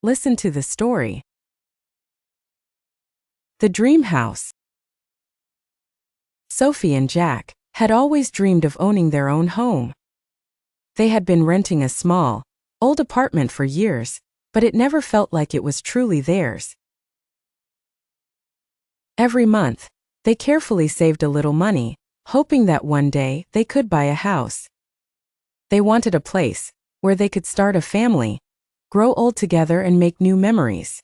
Listen to the story. The Dream House. Sophie and Jack had always dreamed of owning their own home. They had been renting a small, old apartment for years, but it never felt like it was truly theirs. Every month, they carefully saved a little money, hoping that one day they could buy a house. They wanted a place where they could start a family, grow old together, and make new memories.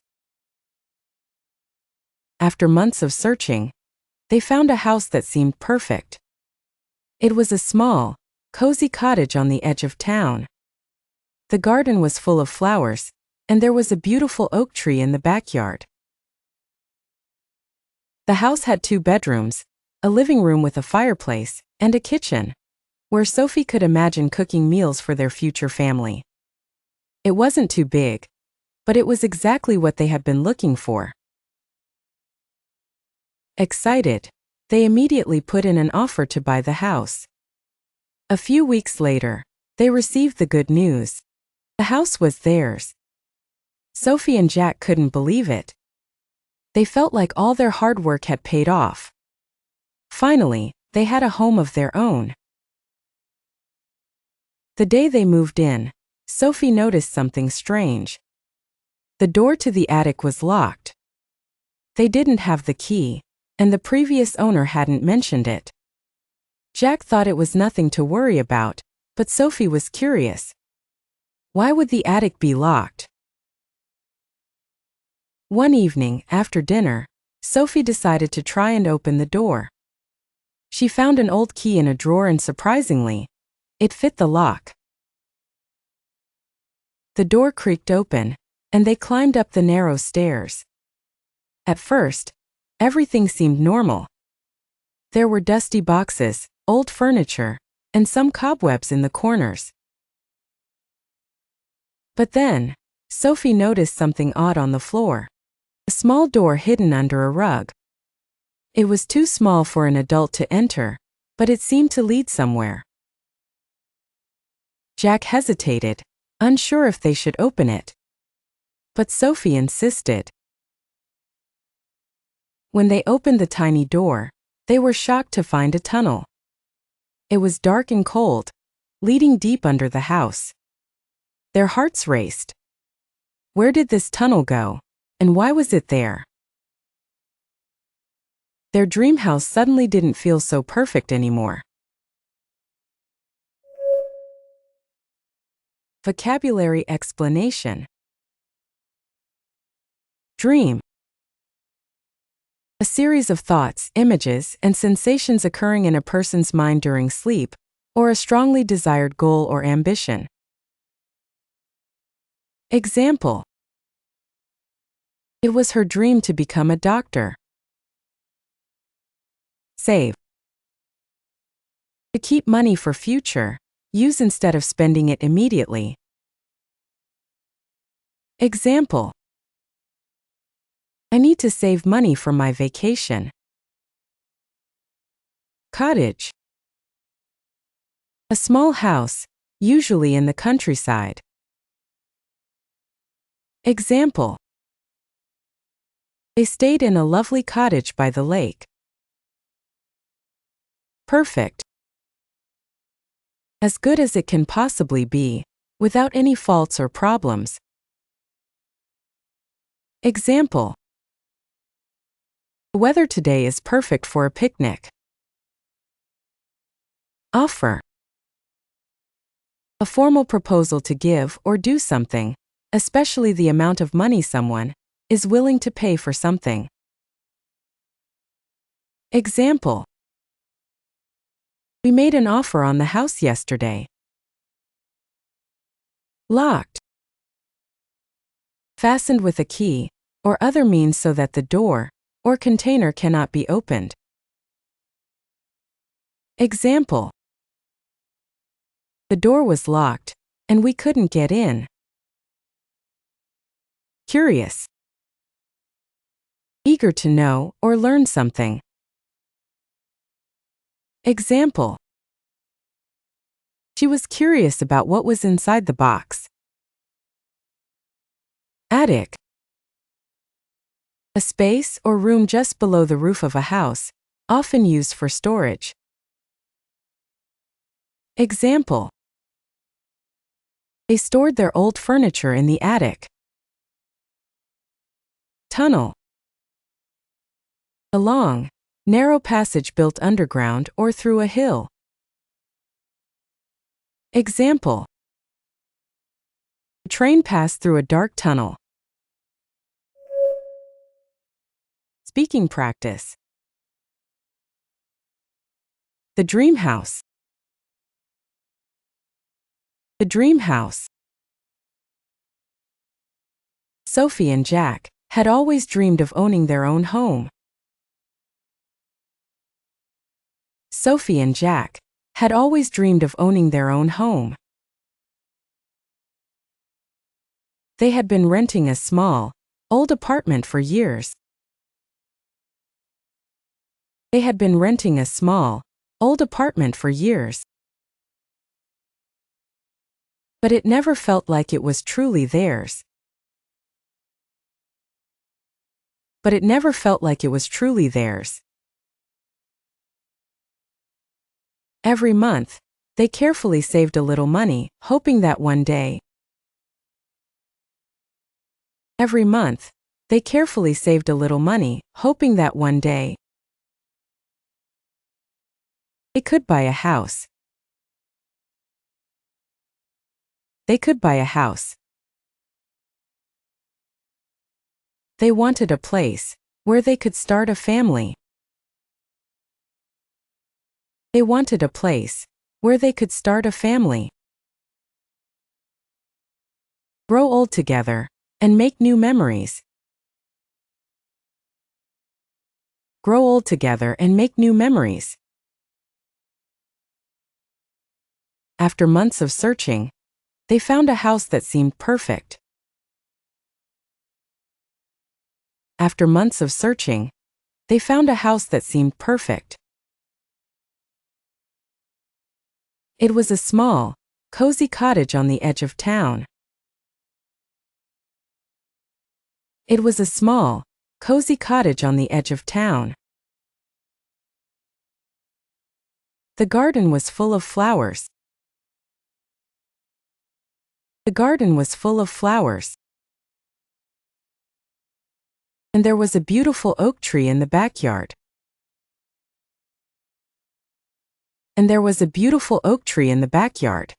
After months of searching, they found a house that seemed perfect. It was a small, cozy cottage on the edge of town. The garden was full of flowers, and there was a beautiful oak tree in the backyard. The house had 2 bedrooms, a living room with a fireplace, and a kitchen, where Sophie could imagine cooking meals for their future family. It wasn't too big, but it was exactly what they had been looking for. Excited, they immediately put in an offer to buy the house. A few weeks later, they received the good news. The house was theirs. Sophie and Jack couldn't believe it. They felt like all their hard work had paid off. Finally, they had a home of their own. The day they moved in, Sophie noticed something strange. The door to the attic was locked. They didn't have the key, and the previous owner hadn't mentioned it. Jack thought it was nothing to worry about, but Sophie was curious. Why would the attic be locked? One evening, after dinner, Sophie decided to try and open the door. She found an old key in a drawer and surprisingly, it fit the lock. The door creaked open, and they climbed up the narrow stairs. At first, everything seemed normal. There were dusty boxes, old furniture, and some cobwebs in the corners. But then, Sophie noticed something odd on the floor. A small door hidden under a rug. It was too small for an adult to enter, but it seemed to lead somewhere. Jack hesitated, unsure if they should open it. But Sophie insisted. When they opened the tiny door, they were shocked to find a tunnel. It was dark and cold, leading deep under the house. Their hearts raced. Where did this tunnel go, and why was it there? Their dream house suddenly didn't feel so perfect anymore. Vocabulary explanation. Dream. A series of thoughts, images, and sensations occurring in a person's mind during sleep, or a strongly desired goal or ambition. Example. It was her dream to become a doctor. Save. To keep money for future, use instead of spending it immediately. Example. I need to save money for my vacation. Cottage. A small house, usually in the countryside. Example. They stayed in a lovely cottage by the lake. Perfect. As good as it can possibly be, without any faults or problems. Example. The weather today is perfect for a picnic. Offer. A formal proposal to give or do something, especially the amount of money someone is willing to pay for something. Example. We made an offer on the house yesterday. Locked. Fastened with a key or other means so that the door or container cannot be opened. Example. The door was locked, and we couldn't get in. Curious. Eager to know or learn something. Example. She was curious about what was inside the box. Attic. A space or room just below the roof of a house, often used for storage. Example: they stored their old furniture in the attic. Tunnel. A long, narrow passage built underground or through a hill. Example: the train passed through a dark tunnel. Speaking practice. The dream house. The dream house. Sophie and Jack had always dreamed of owning their own home. Sophie and Jack had always dreamed of owning their own home. They had been renting a small, old apartment for years. They had been renting a small, old apartment for years. But it never felt like it was truly theirs. But it never felt like it was truly theirs. Every month, they carefully saved a little money, hoping that one day. Every month, they carefully saved a little money, hoping that one day they could buy a house. They could buy a house. They wanted a place where they could start a family. They wanted a place where they could start a family. Grow old together and make new memories. Grow old together and make new memories. After months of searching, they found a house that seemed perfect. After months of searching, they found a house that seemed perfect. It was a small, cozy cottage on the edge of town. It was a small, cozy cottage on the edge of town. The garden was full of flowers. The garden was full of flowers. And there was a beautiful oak tree in the backyard. And there was a beautiful oak tree in the backyard.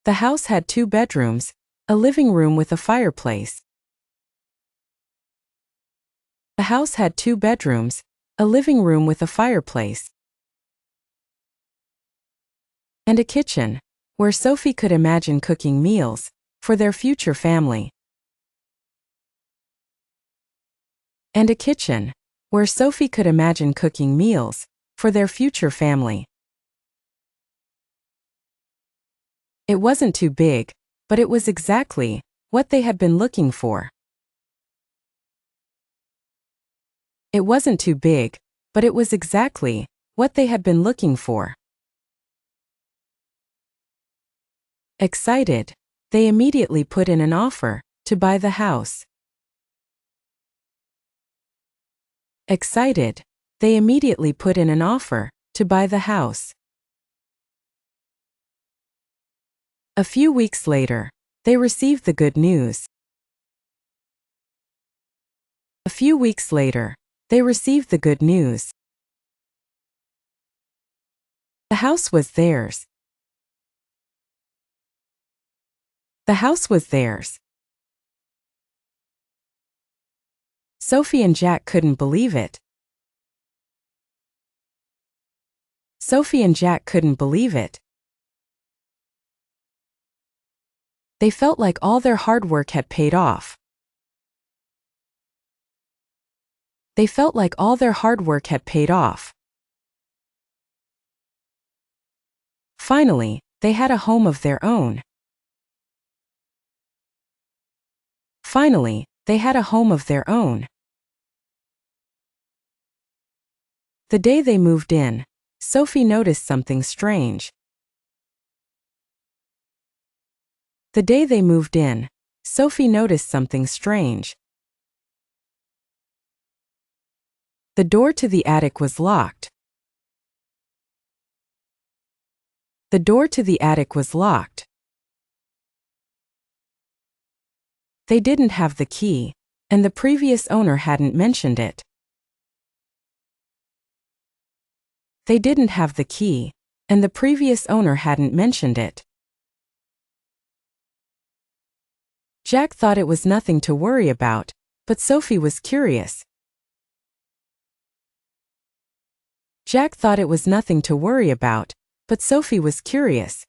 The house had 2 bedrooms, a living room with a fireplace. The house had 2 bedrooms, a living room with a fireplace, and a kitchen, where Sophie could imagine cooking meals for their future family. And a kitchen, where Sophie could imagine cooking meals for their future family. It wasn't too big, but it was exactly what they had been looking for. It wasn't too big, but it was exactly what they had been looking for. Excited, they immediately put in an offer to buy the house. Excited, they immediately put in an offer to buy the house. A few weeks later, they received the good news. A few weeks later, they received the good news. The house was theirs. The house was theirs. Sophie and Jack couldn't believe it. Sophie and Jack couldn't believe it. They felt like all their hard work had paid off. They felt like all their hard work had paid off. Finally, they had a home of their own. Finally, they had a home of their own. The day they moved in, Sophie noticed something strange. The day they moved in, Sophie noticed something strange. The door to the attic was locked. The door to the attic was locked. They didn't have the key, and the previous owner hadn't mentioned it. They didn't have the key, and the previous owner hadn't mentioned it. Jack thought it was nothing to worry about, but Sophie was curious. Jack thought it was nothing to worry about, but Sophie was curious.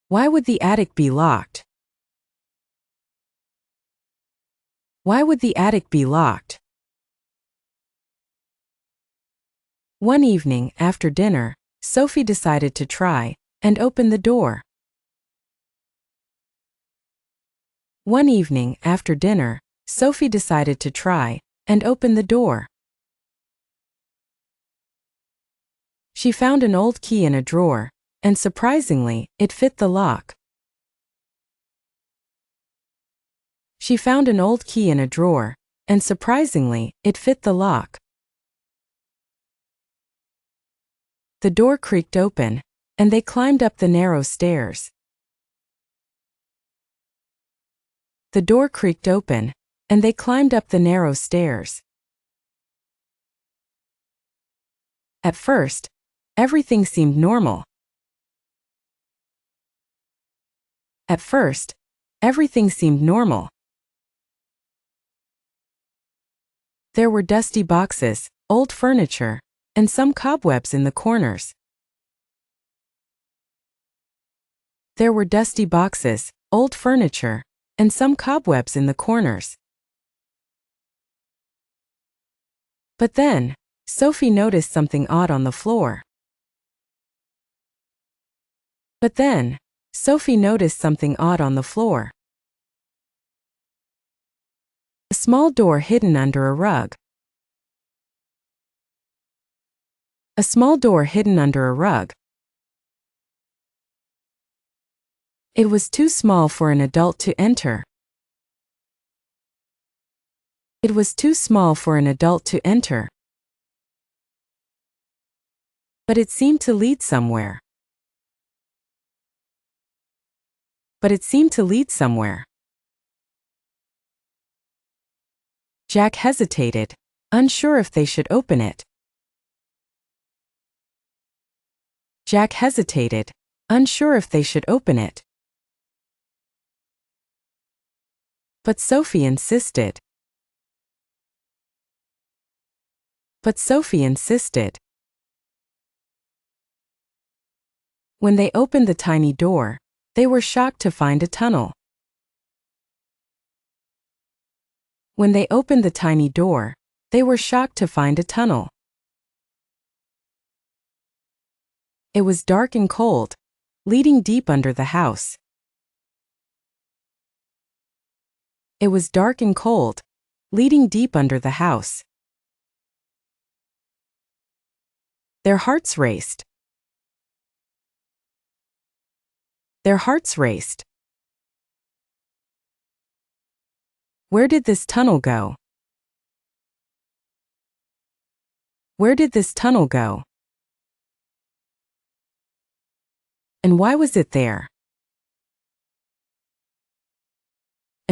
Why would the attic be locked? Why would the attic be locked? One evening, after dinner, Sophie decided to try and open the door. One evening, after dinner, Sophie decided to try and open the door. She found an old key in a drawer, and surprisingly, it fit the lock. She found an old key in a drawer, and surprisingly, it fit the lock. The door creaked open, and they climbed up the narrow stairs. The door creaked open, and they climbed up the narrow stairs. At first, everything seemed normal. At first, everything seemed normal. There were dusty boxes, old furniture, and some cobwebs in the corners. There were dusty boxes, old furniture, and some cobwebs in the corners. But then, Sophie noticed something odd on the floor. But then, Sophie noticed something odd on the floor. A small door hidden under a rug. A small door hidden under a rug. It was too small for an adult to enter. It was too small for an adult to enter. But it seemed to lead somewhere. But it seemed to lead somewhere. Jack hesitated, unsure if they should open it. Jack hesitated, unsure if they should open it. But Sophie insisted. But Sophie insisted. When they opened the tiny door, they were shocked to find a tunnel. When they opened the tiny door, they were shocked to find a tunnel. It was dark and cold, leading deep under the house. It was dark and cold, leading deep under the house. Their hearts raced. Their hearts raced. Where did this tunnel go? Where did this tunnel go? And why was it there?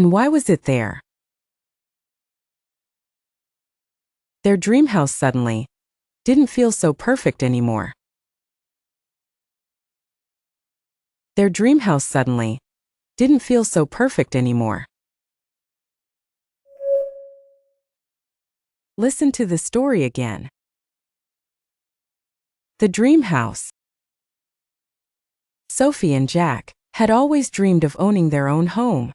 And why was it there? Their dream house suddenly didn't feel so perfect anymore. Their dream house suddenly didn't feel so perfect anymore. Listen to the story again. The dream house. Sophie and Jack had always dreamed of owning their own home.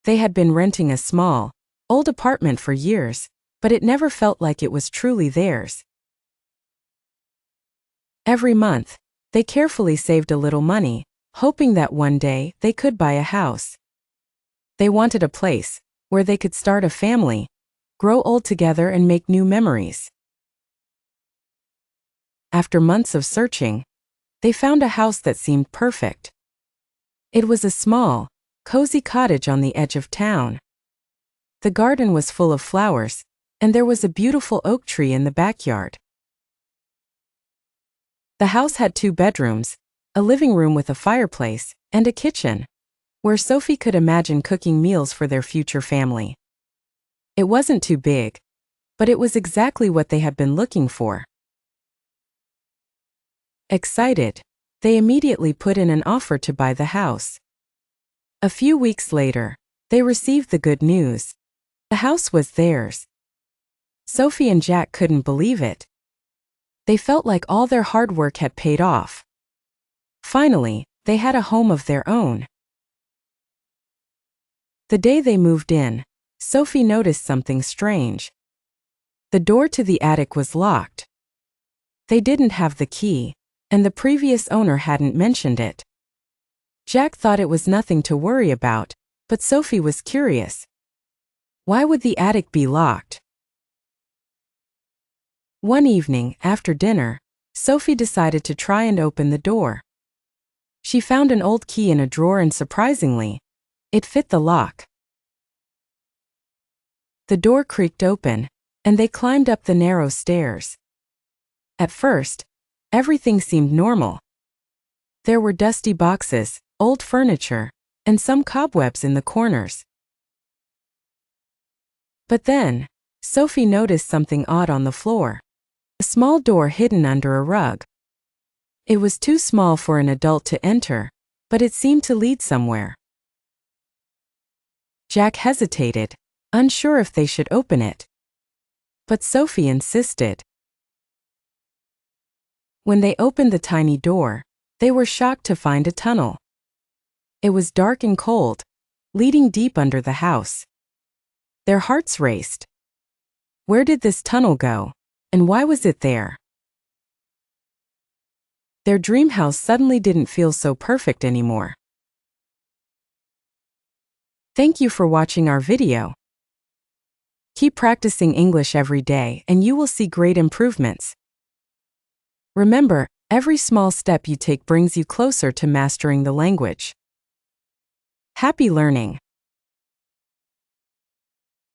They had been renting a small, old apartment for years, but it never felt like it was truly theirs. Every month, they carefully saved a little money, hoping that one day they could buy a house. They wanted a place where they could start a family, grow old together, and make new memories. After months of searching, they found a house that seemed perfect. It was a small, cozy cottage on the edge of town. The garden was full of flowers, and there was a beautiful oak tree in the backyard. The house had 2 bedrooms, a living room with a fireplace, and a kitchen, where Sophie could imagine cooking meals for their future family. It wasn't too big, but it was exactly what they had been looking for. Excited, they immediately put in an offer to buy the house. A few weeks later, they received the good news. The house was theirs. Sophie and Jack couldn't believe it. They felt like all their hard work had paid off. Finally, they had a home of their own. The day they moved in, Sophie noticed something strange. The door to the attic was locked. They didn't have the key, and the previous owner hadn't mentioned it. Jack thought it was nothing to worry about, but Sophie was curious. Why would the attic be locked? One evening, after dinner, Sophie decided to try and open the door. She found an old key in a drawer and surprisingly, it fit the lock. The door creaked open, and they climbed up the narrow stairs. At first, everything seemed normal. There were dusty boxes, old furniture, and some cobwebs in the corners. But then, Sophie noticed something odd on the floor. A small door hidden under a rug. It was too small for an adult to enter, but it seemed to lead somewhere. Jack hesitated, unsure if they should open it. But Sophie insisted. When they opened the tiny door, they were shocked to find a tunnel. It was dark and cold, leading deep under the house. Their hearts raced. Where did this tunnel go? And why was it there? Their dream house suddenly didn't feel so perfect anymore. Thank you for watching our video. Keep practicing English every day and you will see great improvements. Remember, every small step you take brings you closer to mastering the language. Happy learning!